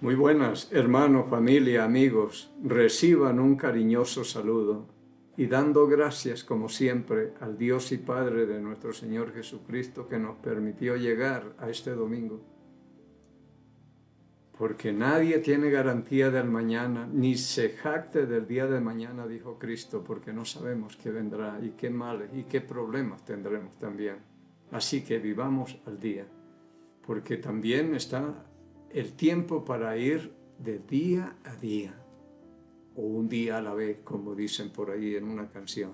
Muy buenas, hermanos, familia, amigos. Reciban un cariñoso saludo y dando gracias, como siempre, al Dios y Padre de nuestro Señor Jesucristo que nos permitió llegar a este domingo. Porque nadie tiene garantía del mañana, ni se jacte del día de mañana, dijo Cristo, porque no sabemos qué vendrá y qué males y qué problemas tendremos también. Así que vivamos al día, porque también está el tiempo para ir de día a día, o un día a la vez, como dicen por ahí en una canción.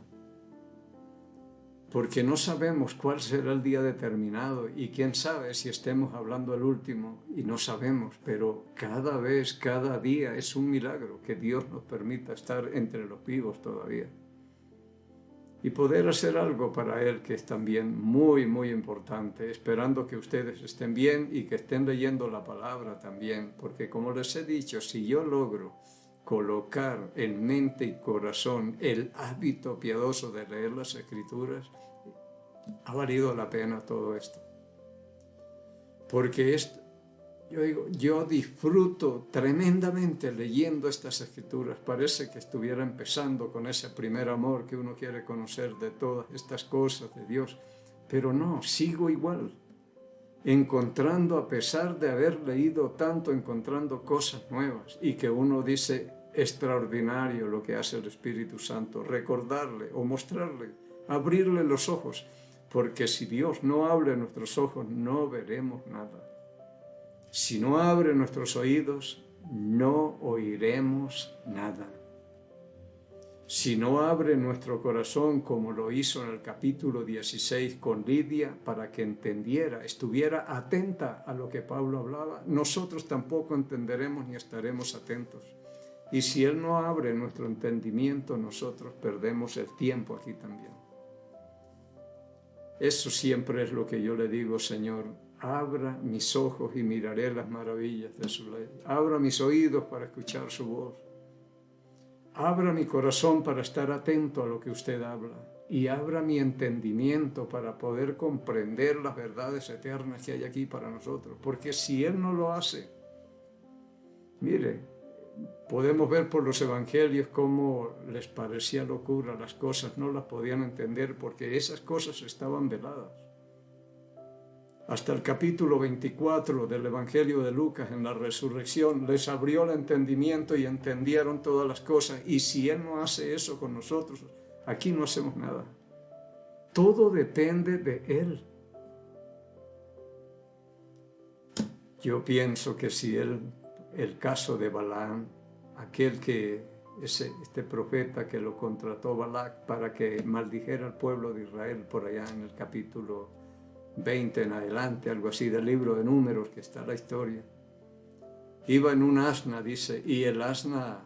Porque no sabemos cuál será el día determinado y quién sabe si estemos hablando el último y no sabemos, pero cada vez, cada día es un milagro que Dios nos permita estar entre los vivos todavía y poder hacer algo para Él que es también muy, muy importante, esperando que ustedes estén bien y que estén leyendo la palabra también, porque como les he dicho, si yo logro colocar en mente y corazón el hábito piadoso de leer las Escrituras, ha valido la pena todo esto. Porque yo disfruto tremendamente leyendo estas Escrituras. Parece que estuviera empezando con ese primer amor que uno quiere conocer de todas estas cosas de Dios. Pero no, sigo igual, encontrando, a pesar de haber leído tanto, encontrando cosas nuevas y que uno dice extraordinario lo que hace el Espíritu Santo, recordarle o mostrarle, abrirle los ojos, porque si Dios no abre nuestros ojos no veremos nada. Si no abre nuestros oídos no oiremos nada. Si no abre nuestro corazón, como lo hizo en el capítulo 16 con Lidia, para que entendiera, estuviera atenta a lo que Pablo hablaba, nosotros tampoco entenderemos ni estaremos atentos. Y si Él no abre nuestro entendimiento, nosotros perdemos el tiempo aquí también. Eso siempre es lo que yo le digo, Señor, abra mis ojos y miraré las maravillas de su ley. Abra mis oídos para escuchar su voz. Abra mi corazón para estar atento a lo que usted habla y abra mi entendimiento para poder comprender las verdades eternas que hay aquí para nosotros. Porque si Él no lo hace, mire, podemos ver por los evangelios cómo les parecía locura las cosas, no las podían entender porque esas cosas estaban veladas. Hasta el capítulo 24 del Evangelio de Lucas, en la resurrección, les abrió el entendimiento y entendieron todas las cosas. Y si Él no hace eso con nosotros, aquí no hacemos nada. Todo depende de Él. Yo pienso que si el caso de Balaam, este profeta que lo contrató Balac para que maldijera al pueblo de Israel, por allá en el capítulo 20 en adelante, algo así del libro de Números, que está la historia. Iba en un asna, dice, y el asna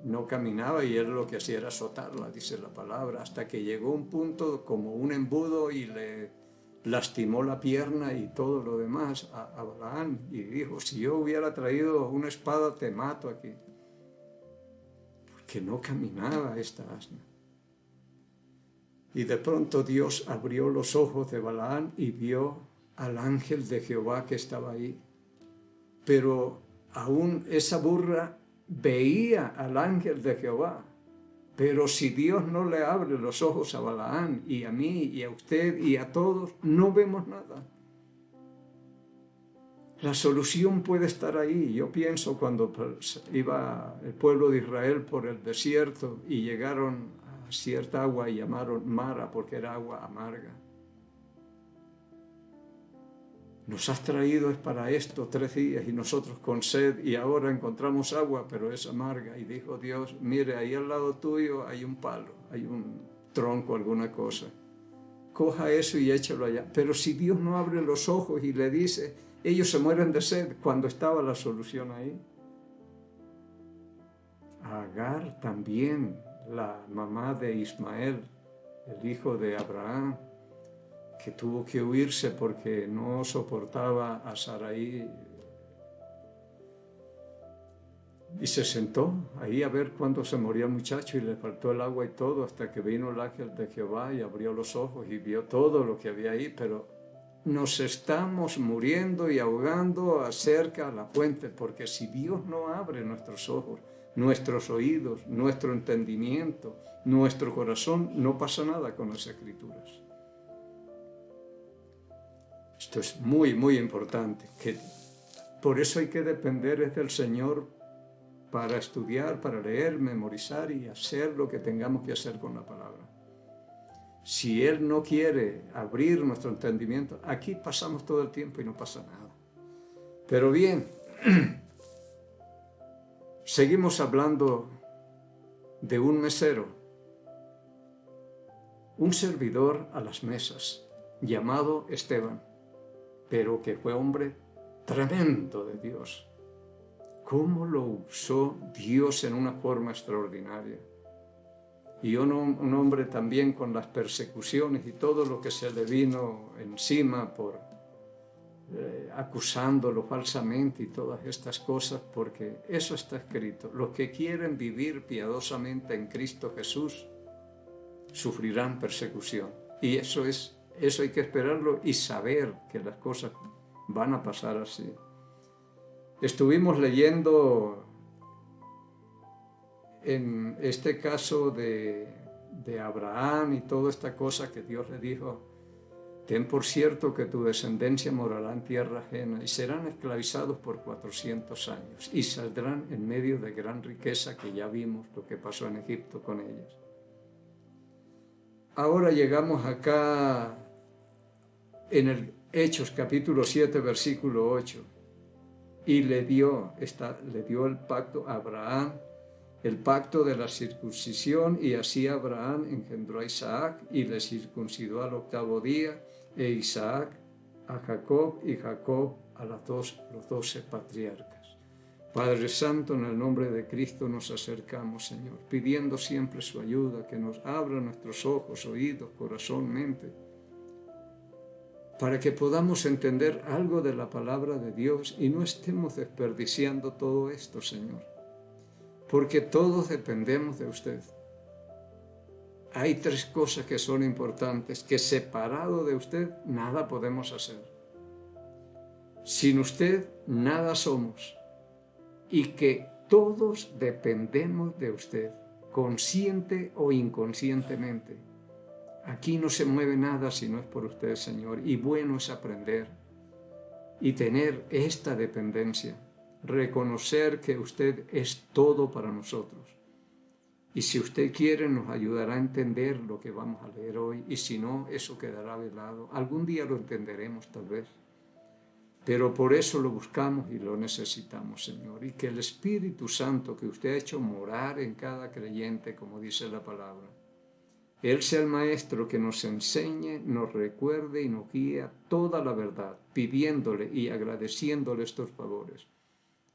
no caminaba y él lo que hacía era azotarla, dice la palabra, hasta que llegó un punto como un embudo y le lastimó la pierna y todo lo demás a Balaam, y dijo, si yo hubiera traído una espada te mato aquí, porque no caminaba esta asna. Y de pronto Dios abrió los ojos de Balaam y vio al ángel de Jehová que estaba ahí. Pero aún esa burra veía al ángel de Jehová. Pero si Dios no le abre los ojos a Balaam y a mí y a usted y a todos, no vemos nada. La solución puede estar ahí. Yo pienso cuando iba el pueblo de Israel por el desierto y llegaron cierta agua y llamaron Mara porque era agua amarga. Nos has traído es para esto 3 días y nosotros con sed y ahora encontramos agua pero es amarga. Y dijo Dios, mire, ahí al lado tuyo hay un palo, hay un tronco, alguna cosa. Coja eso y échalo allá. Pero si Dios no abre los ojos y le dice, ellos se mueren de sed, cuando estaba la solución ahí. Agar también, la mamá de Ismael, el hijo de Abraham, que tuvo que huirse porque no soportaba a Sarai, y se sentó ahí a ver cuándo se moría el muchacho y le faltó el agua y todo, hasta que vino el ángel de Jehová y abrió los ojos y vio todo lo que había ahí, pero nos estamos muriendo y ahogando acerca de la fuente, porque si Dios no abre nuestros ojos, nuestros oídos, nuestro entendimiento, nuestro corazón, no pasa nada con las Escrituras. Esto es muy, muy importante. Por eso hay que depender del Señor para estudiar, para leer, memorizar y hacer lo que tengamos que hacer con la palabra. Si Él no quiere abrir nuestro entendimiento, aquí pasamos todo el tiempo y no pasa nada. Pero bien, seguimos hablando de un mesero, un servidor a las mesas, llamado Esteban, pero que fue hombre tremendo de Dios. ¿Cómo lo usó Dios en una forma extraordinaria? Y un hombre también con las persecuciones y todo lo que se le vino encima por acusándolo falsamente y todas estas cosas, porque eso está escrito. Los que quieren vivir piadosamente en Cristo Jesús sufrirán persecución. Y eso hay que esperarlo y saber que las cosas van a pasar así. Estuvimos leyendo en este caso de Abraham y toda esta cosa que Dios le dijo: ten por cierto que tu descendencia morará en tierra ajena y serán esclavizados por 400 años y saldrán en medio de gran riqueza, que ya vimos lo que pasó en Egipto con ellos. Ahora llegamos acá en el Hechos capítulo 7 versículo 8 y le dio el pacto a Abraham, el pacto de la circuncisión, y así Abraham engendró a Isaac y le circuncidó al 8º día, e Isaac a Jacob y Jacob a los 12 patriarcas. Padre Santo, en el nombre de Cristo nos acercamos, Señor, pidiendo siempre su ayuda, que nos abra nuestros ojos, oídos, corazón, mente, para que podamos entender algo de la palabra de Dios y no estemos desperdiciando todo esto, Señor, porque todos dependemos de usted. Hay 3 cosas que son importantes, que separado de usted nada podemos hacer. Sin usted nada somos, y que todos dependemos de usted, consciente o inconscientemente. Aquí no se mueve nada si no es por usted, Señor, y bueno es aprender y tener esta dependencia, reconocer que usted es todo para nosotros. Y si usted quiere, nos ayudará a entender lo que vamos a leer hoy, y si no, eso quedará velado. Algún día lo entenderemos, tal vez. Pero por eso lo buscamos y lo necesitamos, Señor. Y que el Espíritu Santo que usted ha hecho morar en cada creyente, como dice la palabra, Él sea el Maestro que nos enseñe, nos recuerde y nos guíe a toda la verdad, pidiéndole y agradeciéndole estos favores,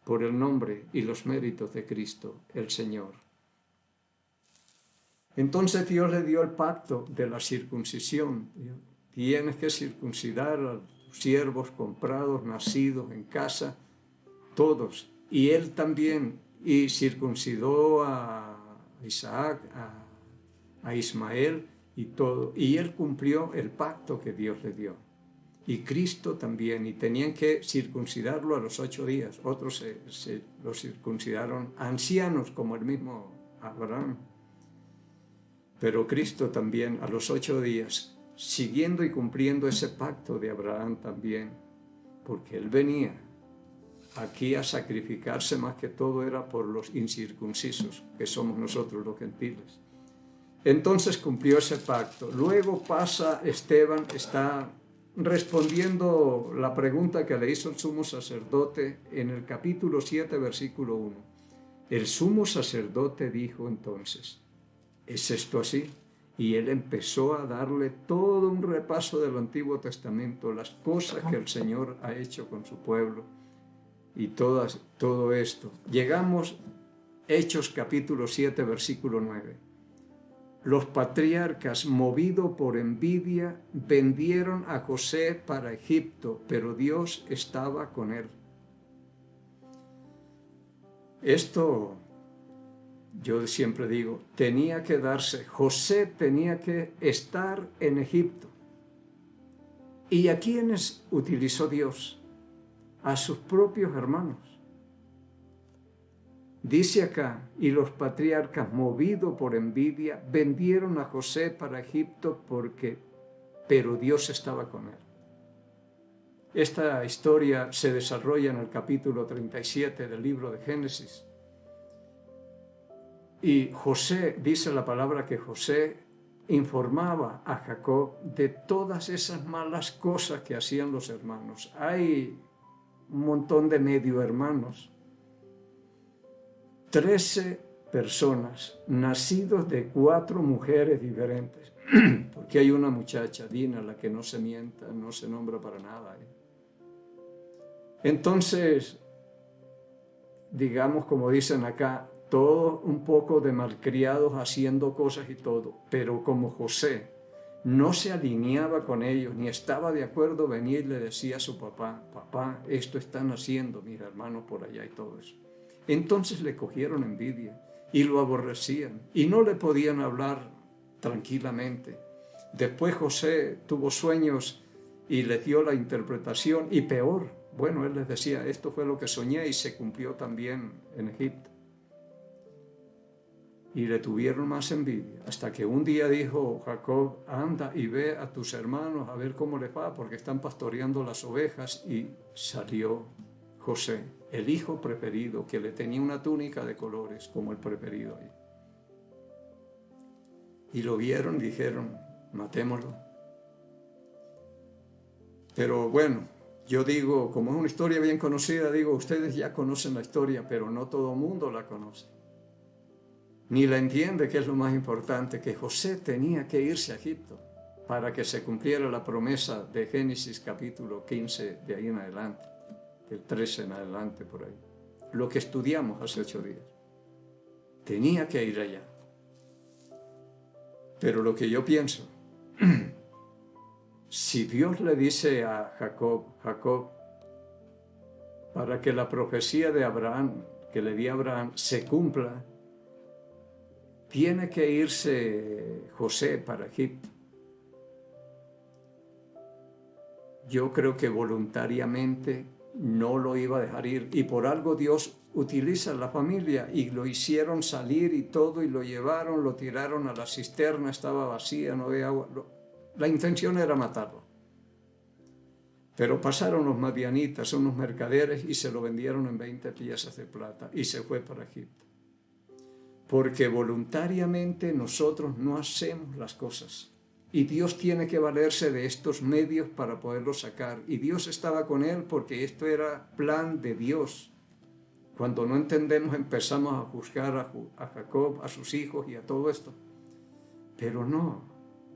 por el nombre y los méritos de Cristo, el Señor. Entonces Dios le dio el pacto de la circuncisión. Tienes que circuncidar a tus siervos comprados, nacidos en casa, todos. Y Él también, y circuncidó a Isaac, a Ismael y todo. Y Él cumplió el pacto que Dios le dio. Y Cristo también, y tenían que circuncidarlo a los 8 días. Otros lo circuncidaron ancianos, como el mismo Abraham. Pero Cristo también a los 8 días, siguiendo y cumpliendo ese pacto de Abraham también, porque Él venía aquí a sacrificarse, más que todo era por los incircuncisos, que somos nosotros los gentiles. Entonces cumplió ese pacto. Luego pasa Esteban, está respondiendo la pregunta que le hizo el sumo sacerdote en el capítulo 7, versículo 1. El sumo sacerdote dijo entonces: ¿es esto así? Y él empezó a darle todo un repaso del Antiguo Testamento, las cosas que el Señor ha hecho con su pueblo y todo esto. Llegamos Hechos capítulo 7, versículo 9. Los patriarcas, movidos por envidia, vendieron a José para Egipto, pero Dios estaba con él. Esto, yo siempre digo, tenía que darse. José tenía que estar en Egipto. ¿Y a quiénes utilizó Dios? A sus propios hermanos. Dice acá, y los patriarcas, movidos por envidia, vendieron a José para Egipto pero Dios estaba con él. Esta historia se desarrolla en el capítulo 37 del libro de Génesis. Y José, dice la palabra que José informaba a Jacob de todas esas malas cosas que hacían los hermanos. Hay un montón de medio hermanos. 13 personas, nacidos de 4 mujeres diferentes. Porque hay una muchacha, Dina, la que no se mienta, no se nombra para nada. Entonces, digamos, como dicen acá, todo un poco de malcriados haciendo cosas y todo. Pero como José no se alineaba con ellos, ni estaba de acuerdo, venía y le decía a su papá, papá, esto están haciendo mis hermanos por allá y todo eso. Entonces le cogieron envidia y lo aborrecían y no le podían hablar tranquilamente. Después José tuvo sueños y les dio la interpretación y peor, bueno, él les decía, esto fue lo que soñé y se cumplió también en Egipto. Y le tuvieron más envidia, hasta que un día dijo Jacob, anda y ve a tus hermanos a ver cómo les va, porque están pastoreando las ovejas, y salió José, el hijo preferido, que le tenía una túnica de colores, como el preferido ahí. Y lo vieron y dijeron, matémoslo. Pero bueno, yo digo, como es una historia bien conocida, digo, ustedes ya conocen la historia, pero no todo el mundo la conoce. Ni la entiende, que es lo más importante, que José tenía que irse a Egipto para que se cumpliera la promesa de Génesis capítulo 15, de ahí en adelante, del 13 en adelante por ahí. Lo que estudiamos hace 8 días. Tenía que ir allá. Pero lo que yo pienso, si Dios le dice a Jacob, para que la profecía de Abraham, que le di a Abraham, se cumpla, tiene que irse José para Egipto. Yo creo que voluntariamente no lo iba a dejar ir, y por algo Dios utiliza la familia, y lo hicieron salir y todo, y lo llevaron, lo tiraron a la cisterna, estaba vacía, no había agua. La intención era matarlo. Pero pasaron los madianitas, unos mercaderes, y se lo vendieron en 20 piezas de plata, y se fue para Egipto. Porque voluntariamente nosotros no hacemos las cosas. Y Dios tiene que valerse de estos medios para poderlo sacar. Y Dios estaba con él porque esto era plan de Dios. Cuando no entendemos, empezamos a juzgar a Jacob, a sus hijos y a todo esto. Pero no,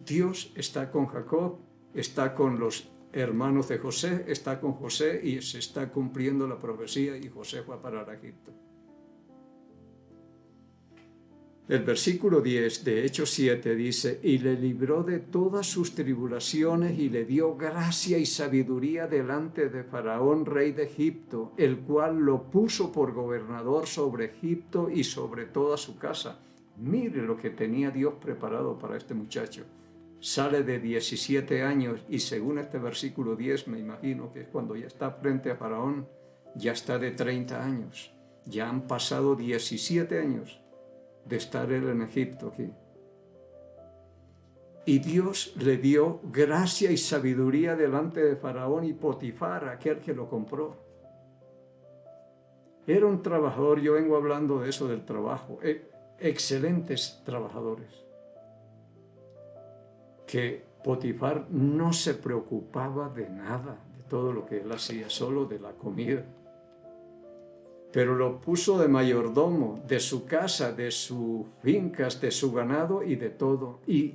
Dios está con Jacob, está con los hermanos de José, está con José, y se está cumpliendo la profecía, y José fue a parar a Egipto. El versículo 10 de Hechos 7 dice, y le libró de todas sus tribulaciones y le dio gracia y sabiduría delante de Faraón, rey de Egipto, el cual lo puso por gobernador sobre Egipto y sobre toda su casa. Mire lo que tenía Dios preparado para este muchacho. Sale de 17 años y según este versículo 10, me imagino que cuando ya está frente a Faraón, ya está de 30 años. Ya han pasado 17 años de estar él en Egipto aquí. Y Dios le dio gracia y sabiduría delante de Faraón y Potifar, aquel que lo compró. Era un trabajador, yo vengo hablando de eso del trabajo, excelentes trabajadores, que Potifar no se preocupaba de nada, de todo lo que él hacía, solo de la comida. Pero lo puso de mayordomo de su casa, de sus fincas, de su ganado y de todo. Y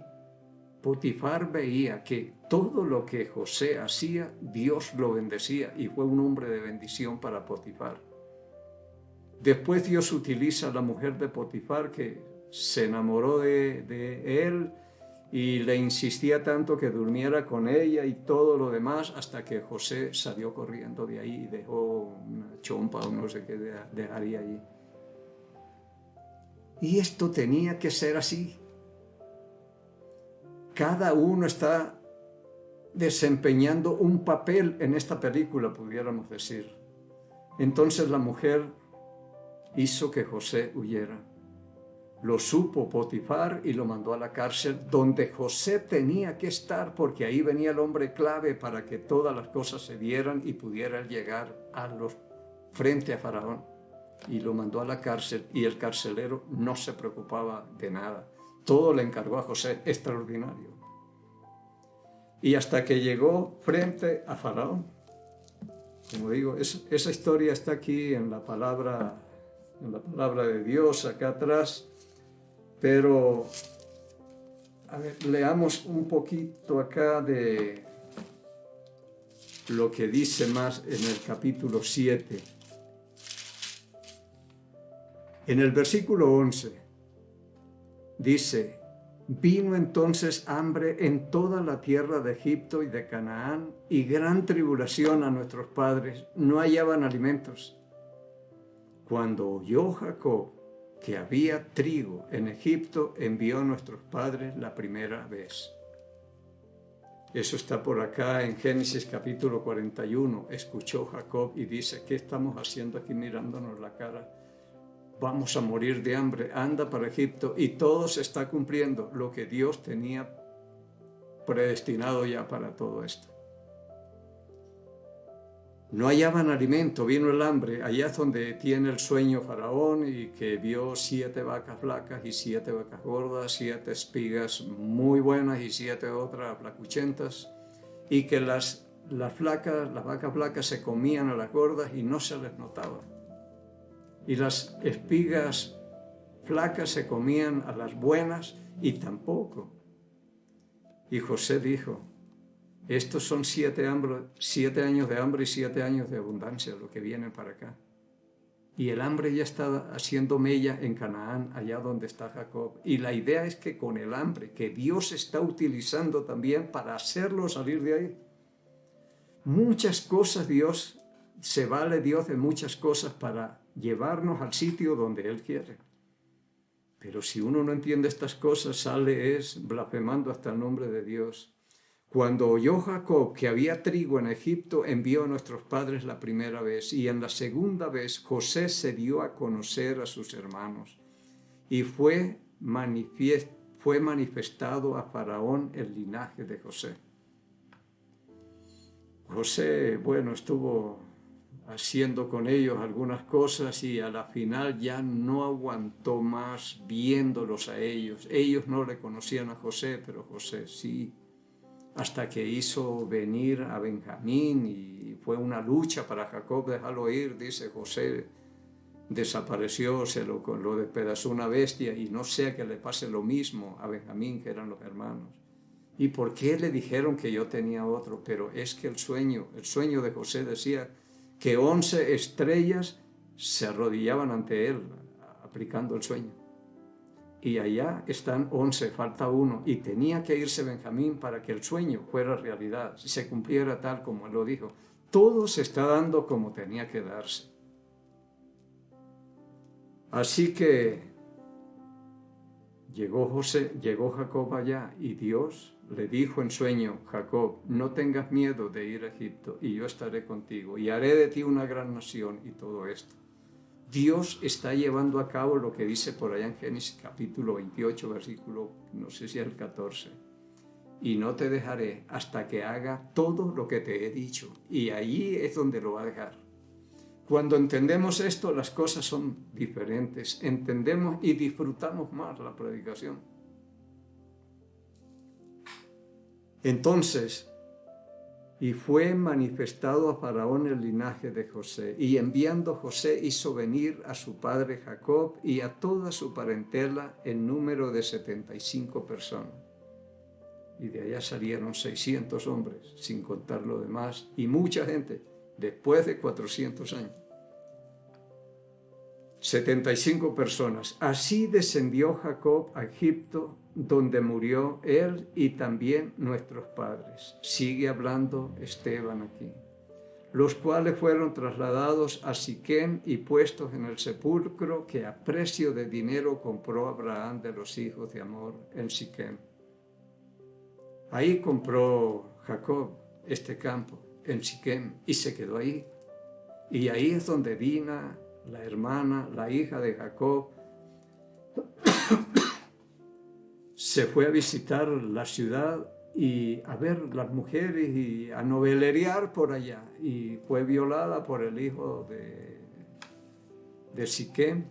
Potifar veía que todo lo que José hacía, Dios lo bendecía, y fue un hombre de bendición para Potifar. Después Dios utiliza a la mujer de Potifar, que se enamoró de él y le insistía tanto que durmiera con ella y todo lo demás, hasta que José salió corriendo de ahí y dejó una chompa o no sé qué dejaría allí. Y esto tenía que ser así. Cada uno está desempeñando un papel en esta película, pudiéramos decir. Entonces la mujer hizo que José huyera. Lo supo Potifar y lo mandó a la cárcel donde José tenía que estar, porque ahí venía el hombre clave para que todas las cosas se dieran y pudiera él llegar frente a Faraón. Y lo mandó a la cárcel y el carcelero no se preocupaba de nada. Todo le encargó a José, extraordinario. Y hasta que llegó frente a Faraón. Como digo, esa historia está aquí en la palabra de Dios, acá atrás. Pero, a ver, leamos un poquito acá de lo que dice más en el capítulo 7. En el versículo 11 dice: vino entonces hambre en toda la tierra de Egipto y de Canaán, y gran tribulación a nuestros padres, no hallaban alimentos. Cuando oyó Jacob que había trigo en Egipto, envió a nuestros padres la primera vez. Eso está por acá en Génesis capítulo 41. Escuchó Jacob y dice: ¿qué estamos haciendo aquí mirándonos la cara? Vamos a morir de hambre, anda para Egipto. Y todo se está cumpliendo, lo que Dios tenía predestinado ya para todo esto. No hallaban alimento, vino el hambre. Allá es donde tiene el sueño Faraón, y que vio 7 vacas flacas y 7 vacas gordas, 7 espigas muy buenas y 7 otras flacuchentas, y que las vacas flacas se comían a las gordas y no se les notaba. Y las espigas flacas se comían a las buenas y tampoco. Y José dijo: estos son 7 años de hambre y 7 años de abundancia, lo que vienen para acá. Y el hambre ya está haciendo mella en Canaán, allá donde está Jacob. Y la idea es que con el hambre, que Dios está utilizando también para hacerlo salir de ahí. Muchas cosas se vale Dios de muchas cosas para llevarnos al sitio donde Él quiere. Pero si uno no entiende estas cosas, sale blasfemando hasta el nombre de Dios. Cuando oyó Jacob que había trigo en Egipto, envió a nuestros padres la primera vez, y en la segunda vez José se dio a conocer a sus hermanos, y fue manifestado a Faraón el linaje de José. José, estuvo haciendo con ellos algunas cosas y a la final ya no aguantó más viéndolos a ellos. Ellos no le conocían a José, pero José sí. Hasta que hizo venir a Benjamín, y fue una lucha para Jacob dejarlo ir. Dice: José desapareció, lo despedazó una bestia, y no sea que le pase lo mismo a Benjamín, que eran los hermanos. ¿Y por qué le dijeron que yo tenía otro? Pero es que el sueño de José decía que 11 estrellas se arrodillaban ante él, aplicando el sueño. Y allá están 11, falta uno, y tenía que irse Benjamín para que el sueño fuera realidad, se cumpliera tal como él lo dijo. Todo se está dando como tenía que darse. Así que llegó Jacob allá, y Dios le dijo en sueño: Jacob, no tengas miedo de ir a Egipto, y yo estaré contigo, y haré de ti una gran nación, y todo esto. Dios está llevando a cabo lo que dice por allá en Génesis capítulo 28, versículo, no sé si es el 14. Y no te dejaré hasta que haga todo lo que te he dicho. Y allí es donde lo va a dejar. Cuando entendemos esto, las cosas son diferentes. Entendemos y disfrutamos más la predicación. Entonces, y fue manifestado a Faraón el linaje de José. Y enviando José hizo venir a su padre Jacob y a toda su parentela en número de 75 personas. Y de allá salieron 600 hombres, sin contar lo demás, y mucha gente, después de 400 años. 75 personas. Así descendió Jacob a Egipto, donde murió él y también nuestros padres. Sigue hablando Esteban aquí. Los cuales fueron trasladados a Siquem y puestos en el sepulcro que a precio de dinero compró Abraham de los hijos de Amor en Siquem. Ahí compró Jacob este campo, en Siquem, y se quedó ahí. Y ahí es donde Dina, la hermana, la hija de Jacob, se fue a visitar la ciudad y a ver las mujeres y a noveleriar por allá. Y fue violada por el hijo de Siquem.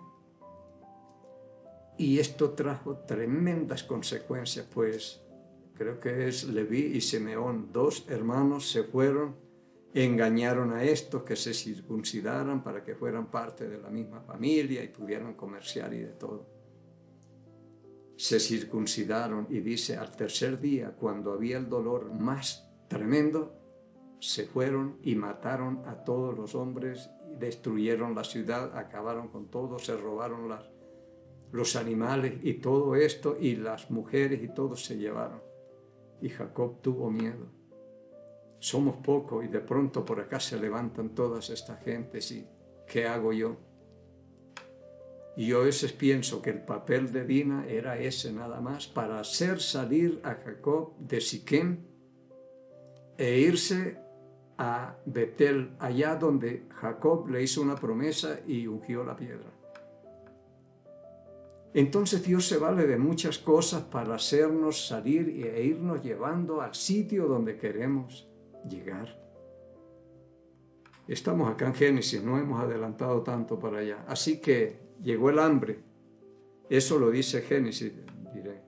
Y esto trajo tremendas consecuencias, pues creo que es Leví y Simeón, dos hermanos se fueron, engañaron a estos que se circuncidaran para que fueran parte de la misma familia y pudieran comerciar y de todo. Se circuncidaron y dice, al tercer día, cuando había el dolor más tremendo, se fueron y mataron a todos los hombres, destruyeron la ciudad, acabaron con todo, se robaron los animales y todo esto, y las mujeres y todo se llevaron. Y Jacob tuvo miedo. Somos pocos y de pronto por acá se levantan todas estas gentes y ¿qué hago yo? Y yo a veces pienso que el papel de Dina era ese nada más, para hacer salir a Jacob de Siquem e irse a Betel, allá donde Jacob le hizo una promesa y ungió la piedra. Entonces Dios se vale de muchas cosas para hacernos salir e irnos llevando al sitio donde queremos llegar. Estamos acá en Génesis, no hemos adelantado tanto para allá. Así que llegó el hambre. Eso lo dice Génesis, diré.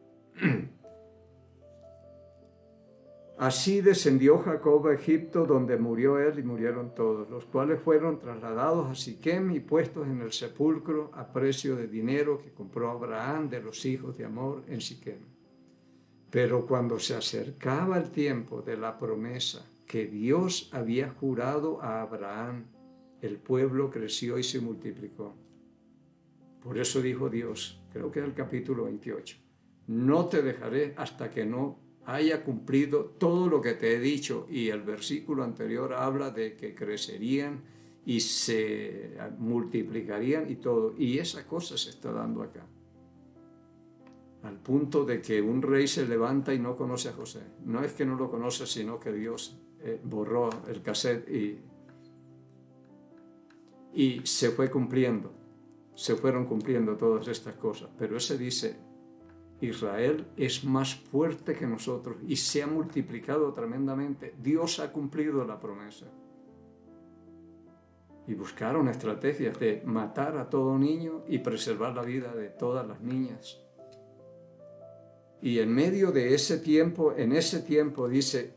Así descendió Jacob a Egipto, donde murió él y murieron todos, los cuales fueron trasladados a Siquem y puestos en el sepulcro a precio de dinero que compró Abraham de los hijos de Hamor en Siquem. Pero cuando se acercaba el tiempo de la promesa que Dios había jurado a Abraham, el pueblo creció y se multiplicó. Por eso dijo Dios, creo que es el capítulo 28, no te dejaré hasta que no haya cumplido todo lo que te he dicho. Y el versículo anterior habla de que crecerían y se multiplicarían y todo. Y esa cosa se está dando acá. Al punto de que un rey se levanta y no conoce a José. No es que no lo conoce, sino que Dios borró el cassette y se fue cumpliendo. Se fueron cumpliendo todas estas cosas. Pero ese dice, Israel es más fuerte que nosotros y se ha multiplicado tremendamente. Dios ha cumplido la promesa. Y buscaron estrategias de matar a todo niño y preservar la vida de todas las niñas. Y en medio de ese tiempo, en ese tiempo dice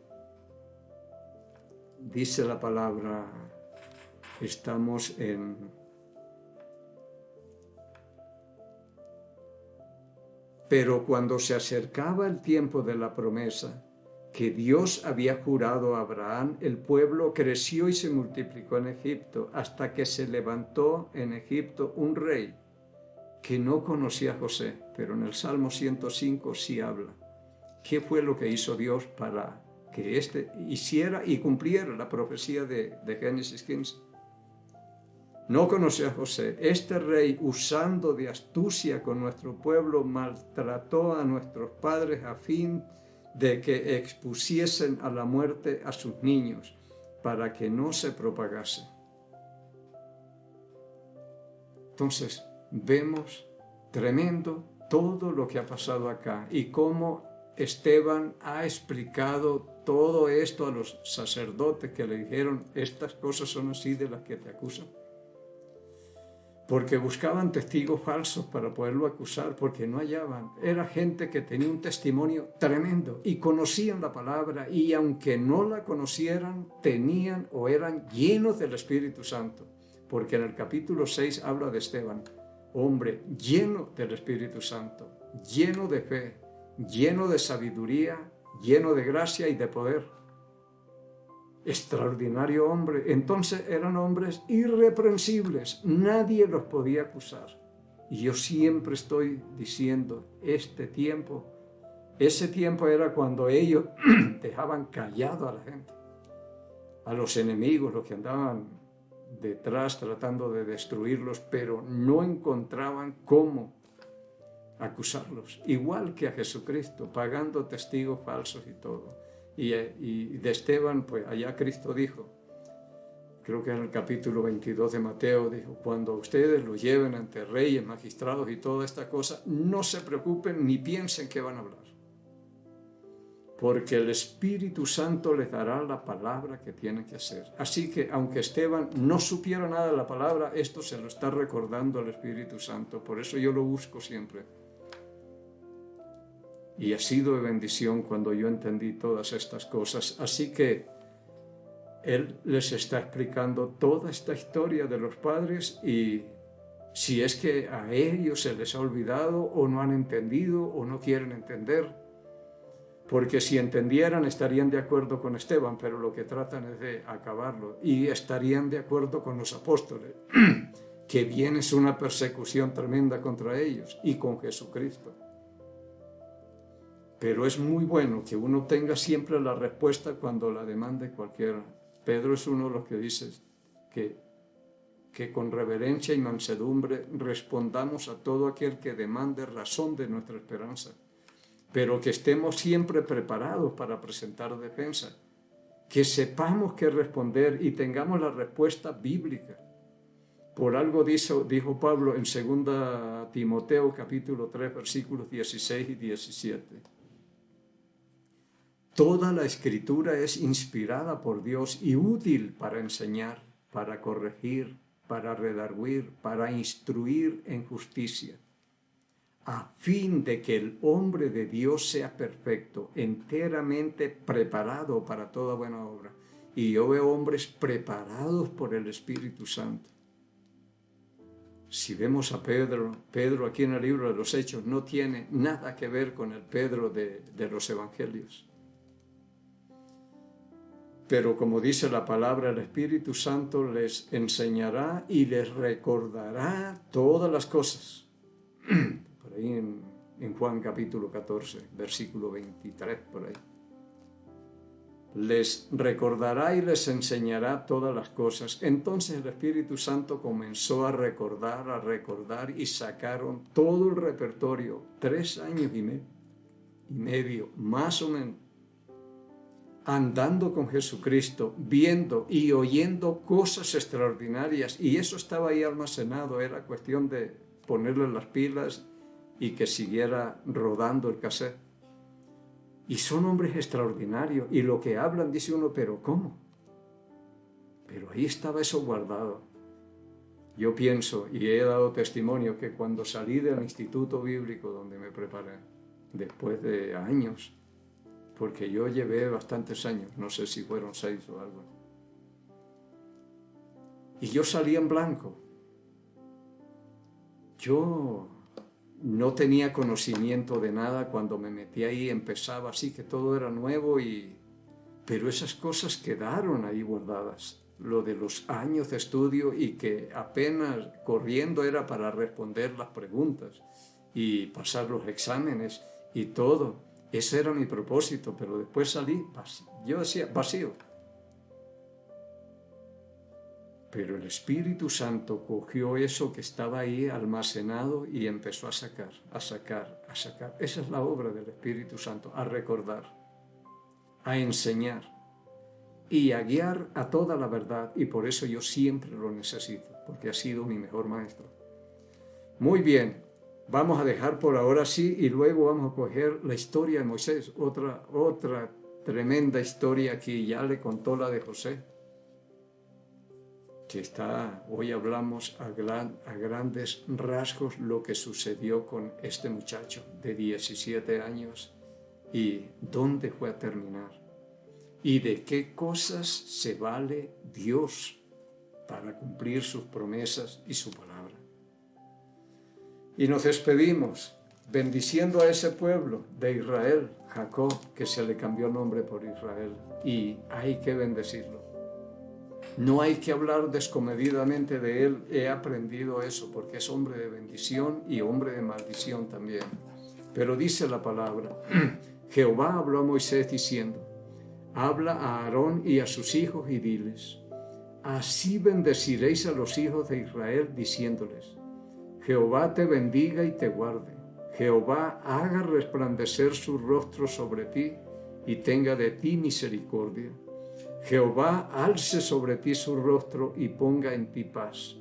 la palabra, estamos en... Pero cuando se acercaba el tiempo de la promesa que Dios había jurado a Abraham, el pueblo creció y se multiplicó en Egipto, hasta que se levantó en Egipto un rey que no conocía a José, pero en el Salmo 105 sí habla. ¿Qué fue lo que hizo Dios para que éste hiciera y cumpliera la profecía de Génesis 15? No conoció a José. Este rey, usando de astucia con nuestro pueblo, maltrató a nuestros padres a fin de que expusiesen a la muerte a sus niños, para que no se propagase. Entonces, vemos tremendo todo lo que ha pasado acá y cómo Esteban ha explicado todo esto a los sacerdotes que le dijeron, estas cosas son así de las que te acusan. Porque buscaban testigos falsos para poderlo acusar, porque no hallaban. Era gente que tenía un testimonio tremendo y conocían la palabra, y aunque no la conocieran, tenían o eran llenos del Espíritu Santo. Porque en el capítulo 6 habla de Esteban, hombre lleno del Espíritu Santo, lleno de fe, lleno de sabiduría, lleno de gracia y de poder. Extraordinario hombre. Entonces eran hombres irreprensibles, nadie los podía acusar. Y yo siempre estoy diciendo, ese tiempo era cuando ellos dejaban callado a la gente, a los enemigos, los que andaban detrás tratando de destruirlos, pero no encontraban cómo acusarlos, igual que a Jesucristo, pagando testigos falsos y todo. Y de Esteban, pues allá Cristo dijo, creo que en el capítulo 22 de Mateo, dijo, cuando ustedes lo lleven ante reyes, magistrados y toda esta cosa, no se preocupen ni piensen qué van a hablar, porque el Espíritu Santo les dará la palabra que tienen que hacer. Así que, aunque Esteban no supiera nada de la palabra, esto se lo está recordando el Espíritu Santo, por eso yo lo busco siempre. Y ha sido de bendición cuando yo entendí todas estas cosas. Así que él les está explicando toda esta historia de los padres y si es que a ellos se les ha olvidado o no han entendido o no quieren entender, porque si entendieran estarían de acuerdo con Esteban, pero lo que tratan es de acabarlo, y estarían de acuerdo con los apóstoles, que viene es una persecución tremenda contra ellos y con Jesucristo. Pero es muy bueno que uno tenga siempre la respuesta cuando la demande cualquiera. Pedro es uno de los que dice que con reverencia y mansedumbre respondamos a todo aquel que demande razón de nuestra esperanza, pero que estemos siempre preparados para presentar defensa, que sepamos qué responder y tengamos la respuesta bíblica. Por algo dijo Pablo en 2 Timoteo capítulo 3 versículos 16 y 17. Toda la Escritura es inspirada por Dios y útil para enseñar, para corregir, para redarguir, para instruir en justicia, a fin de que el hombre de Dios sea perfecto, enteramente preparado para toda buena obra. Y yo veo hombres preparados por el Espíritu Santo. Si vemos a Pedro aquí en el libro de los Hechos, no tiene nada que ver con el Pedro de los Evangelios. Pero como dice la palabra, el Espíritu Santo les enseñará y les recordará todas las cosas. Por ahí en Juan capítulo 14, versículo 23, por ahí. Les recordará y les enseñará todas las cosas. Entonces el Espíritu Santo comenzó a recordar y sacaron todo el repertorio, 3 años y medio, más o menos, andando con Jesucristo, viendo y oyendo cosas extraordinarias, y eso estaba ahí almacenado, era cuestión de ponerle las pilas y que siguiera rodando el cassette. Y son hombres extraordinarios, y lo que hablan dice uno, pero ¿cómo? Pero ahí estaba eso guardado. Yo pienso, y he dado testimonio, que cuando salí del instituto bíblico donde me preparé, después de años, porque yo llevé bastantes años, no sé si fueron 6 o algo, y yo salí en blanco. Yo no tenía conocimiento de nada cuando me metí ahí, empezaba así que todo era nuevo, pero esas cosas quedaron ahí guardadas, lo de los años de estudio, y que apenas corriendo era para responder las preguntas y pasar los exámenes y todo. Ese era mi propósito, pero después salí, yo decía, vacío. Pero el Espíritu Santo cogió eso que estaba ahí almacenado y empezó a sacar. Esa es la obra del Espíritu Santo, a recordar, a enseñar y a guiar a toda la verdad. Y por eso yo siempre lo necesito, porque ha sido mi mejor maestro. Muy bien. Vamos a dejar por ahora así y luego vamos a coger la historia de Moisés, otra tremenda historia que ya le contó la de José, que hoy hablamos a grandes rasgos lo que sucedió con este muchacho de 17 años y dónde fue a terminar y de qué cosas se vale Dios para cumplir sus promesas y su palabra. Y nos despedimos bendiciendo a ese pueblo de Israel, Jacob, que se le cambió nombre por Israel, y hay que bendecirlo. No hay que hablar descomedidamente de él, he aprendido eso, porque es hombre de bendición y hombre de maldición también. Pero dice la palabra, Jehová habló a Moisés diciendo, habla a Aarón y a sus hijos y diles, así bendeciréis a los hijos de Israel diciéndoles, Jehová te bendiga y te guarde. Jehová haga resplandecer su rostro sobre ti y tenga de ti misericordia. Jehová alce sobre ti su rostro y ponga en ti paz.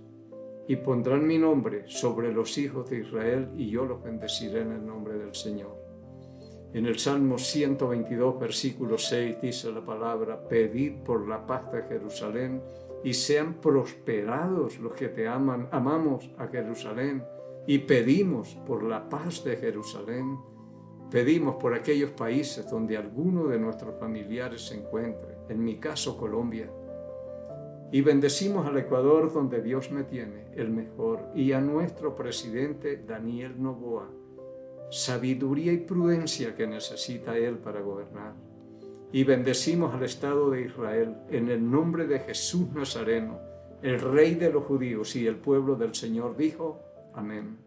Y pondrán mi nombre sobre los hijos de Israel y yo los bendeciré en el nombre del Señor. En el Salmo 122, versículo 6 dice la palabra: pedid por la paz de Jerusalén y sean prosperados los que te aman. Amamos a Jerusalén y pedimos por la paz de Jerusalén. Pedimos por aquellos países donde alguno de nuestros familiares se encuentre, en mi caso Colombia. Y bendecimos al Ecuador donde Dios me tiene, el mejor, y a nuestro presidente Daniel Noboa, sabiduría y prudencia que necesita él para gobernar. Y bendecimos al Estado de Israel en el nombre de Jesús Nazareno, el Rey de los judíos, y el pueblo del Señor dijo: amén.